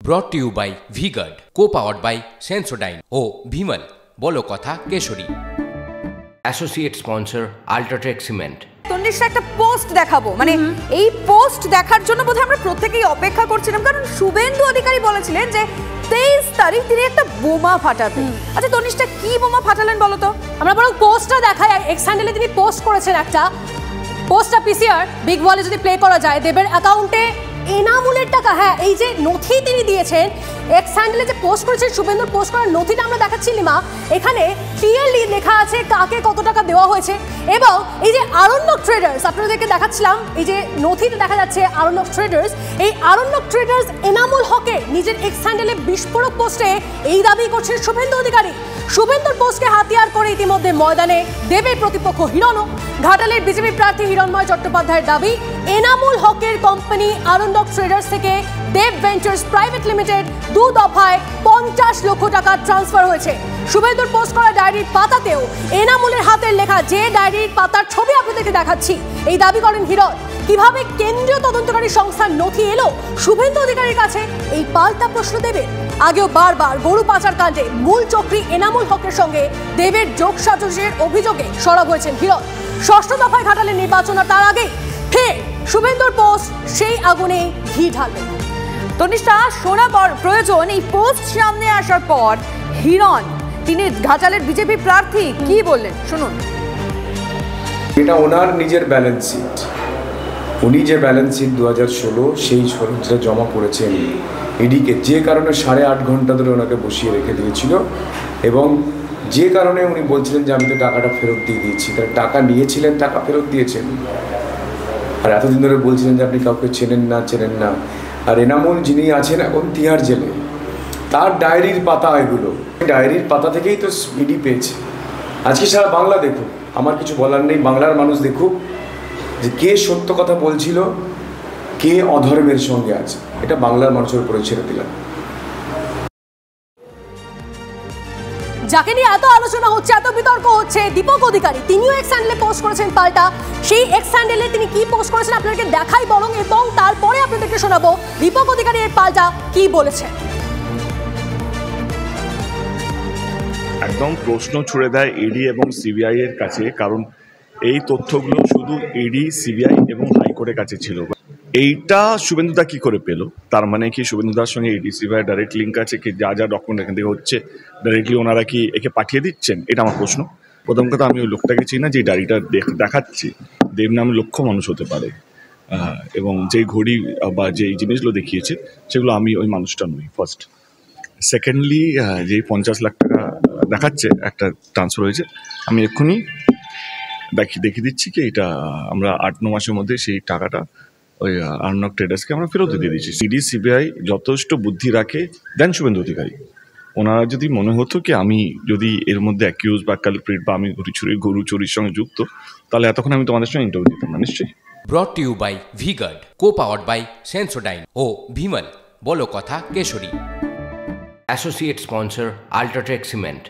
brought to you by V-Guard, co-powered by Sensodyne O Vimal বলো কথা Kesari. Associate sponsor UltraTech cement. Tannisha একটা post দেখাবো, মানে এই পোস্ট দেখার জন্য বোধহয় আমরা প্রত্যেকেই অপেক্ষা করছিলাম, কারণ শুভেন্দু অধিকারী বলেছিলেন যে 23 তারিখ তিনি একটা বোমা ফাটাবেন। আচ্ছা তন্নিশা, কি বোমা ফাটালেন বলো তো? আমরা বরং পোস্টটা দেখাই। এক্স হ্যান্ডেলে তিনি পোস্ট করেছেন একটা, পোস্টটা পিসিআর বিগ ওয়ালে যদি প্লে করা যায়, দেবের অ্যাকাউন্টে এনামুলের টাকা, হ্যাঁ এই যে নথি তিনি দিয়েছেন, এক্স হ্যান্ডেলে যে পোস্ট করেছেন শুভেন্দুর পোস্ট করার নথিটা আমরা দেখাচ্ছি লিমা। এখানে ক্লিয়ারলি লেখা আছে কাকে কত টাকা দেওয়া হয়েছে, এবং এই যে আরণ্যক ট্রেডার্স আপনাদেরকে দেখাচ্ছিলাম, এই যে নথিতে দেখা যাচ্ছে আরণ্যক ট্রেডার্স, এই আরণ্যক ট্রেডার্স এনামুল হকের নিজের এক্স হ্যান্ডেলে বিস্ফোরক পোস্টে এই দাবি করছেন শুভেন্দু অধিকারী। শুভেন্দুর পোস্টকে হাতিয়ার করে ইতিমধ্যে ময়দানে দেবের প্রতিপক্ষ হিরণও। ঘাটালের বিজেপি প্রার্থী হিরণময় চট্টোপাধ্যায়ের দাবি, এনামুল হকের কোম্পানি আরণ্যক ট্রেডার্স থেকে দেব ভেঞ্চার্স প্রাইভেট লিমিটেড 2 দফায় 50 লক্ষ টাকা ট্রান্সফার হয়েছে। শুভেন্দুর পোস্ট করা ডায়েরির পাতাতেও এনামুলের হাতের লেখা, যে ডায়েরির পাতার ছবি আপনাদেরকে দেখাচ্ছি। এই দাবি করেন হিরণ। কিভাবে কেন্দ্রীয় তদন্তকারী সংস্থার নথি এলো শুভেন্দু অধিকারীর কাছে, এই পাল্টা প্রশ্ন দেবের। আগেও বারবার গরু পাচার কাণ্ডে মূল চক্রী এনামুল হকের সঙ্গে দেবের যোগসাজশের অভিযোগে সরব হয়েছেন হিরণ। 6ষ্ঠ দফায় ঘাটালের নির্বাচন, আর তার আগে ফের শুভেন্দুর পোস্ট সেই আগুনে ঘি ঢালবেন। তন্নিশা, শোনা প্রয়োজন এই পোস্ট সামনে আসার পর হিরণ, তিনি ঘাটালের বিজেপি প্রার্থী, কি বললেন শুনুন। এটা ওনার নিজের ব্যালেন্স শিট, উনি যে ব্যালেন্স শিট 2016 সেই যেটা জমা করেছেন ইডিকে, যে কারণে 8.5 ঘন্টা ধরে ওনাকে বসিয়ে রেখে দিয়েছিল, এবং যে কারণে উনি বলছিলেন যে আমি তো টাকাটা ফেরত দিয়ে দিয়েছি, তার টাকা নিয়েছিলেন, টাকা ফেরত দিয়েছেন, আর এতদিন ধরে বলছিলেন যে আপনি কাউকে চেনেন না। আর এনামুল যিনি আছেন এখন তিহার জেলে, তার ডায়েরির পাতা, এগুলো ডায়েরির পাতা থেকেই তো ইডি পেয়েছে। আজকে সারা বাংলা দেখুক, আমার কিছু বলার নেই, বাংলার মানুষ দেখুক যে কে সত্য কথা বলছিল, কে অধর্মের সঙ্গে আছে, এটা বাংলার মানুষের উপরে ছেড়ে দিলাম। যাকে নিয়ে এত আলোচনা হচ্ছে, এত বিতর্ক হচ্ছে, দীপক অধিকারী, তিনিও এক্স হ্যান্ডেলে পোস্ট করেছেন পাল্টা। সেই এক্স হ্যান্ডেলে তিনি কি পোস্ট করেছেন আপনাদেরকে দেখাই বরং, এবং তারপরে আপনাদেরকে শোনাবো দীপক অধিকারী এর পাল্টা কি বলেছেন। একদম প্রশ্ন ছুড়ে দেয় ইডি এবং সিবিআই এর কাছে, কারণ এই তথ্যগুলো শুধু ইডি, সিবিআই এবং হাইকোর্টের কাছে ছিল। এইটা শুভেন্দুদা কি করে পেল? তার মানে কি শুভেন্দুদার সঙ্গে ইডি সিবিআই ডাইরেক্ট লিঙ্ক আছে, কি যা ডকুমেন্ট এখান থেকে হচ্ছে ডাইরেক্টলি ওনারা কি একে পাঠিয়ে দিচ্ছেন? এটা আমার প্রশ্ন। প্রথম কথা, আমি ওই লোকটাকে চিনি না, যে ডায়েরিটা দেখাচ্ছি, দেব নামে লক্ষ মানুষ হতে পারে, এবং যেই ঘড়ি বা যেই জিনিসগুলো দেখিয়েছে সেগুলো আমি ওই মানুষটা নই, ফার্স্ট। সেকেন্ডলি, যেই 50 লাখ টাকা দেখাচ্ছে একটা ট্রান্সফার হয়েছে, আমি এক্ষুনি দেখিয়ে দিচ্ছি কি এটা আমরা 8-9 মাসের মধ্যে সেই টাকাটা ওই আরণ্যক ট্রেডার্সকে আমরা ফেরত দিয়ে দিয়েছি। ইডি সিবিআই যথেষ্ট বুদ্ধি রাখে দেন শুভেন্দু অধিকারী। ওনারা যদি মনে হতো কি আমি যদি এর মধ্যে অ্যাকিউজ বা কালপ্রিট বা আমি গরু চুরির সঙ্গে যুক্ত, তাহলে এতক্ষণ আমি তোমাদের সঙ্গে ইন্টারভিউ দিতাম না নিশ্চয়ই। brought to you by V-Guard, co-powered by Sensodyne O Vimal বলো কথা Kesari. Associate sponsor UltraTech cement.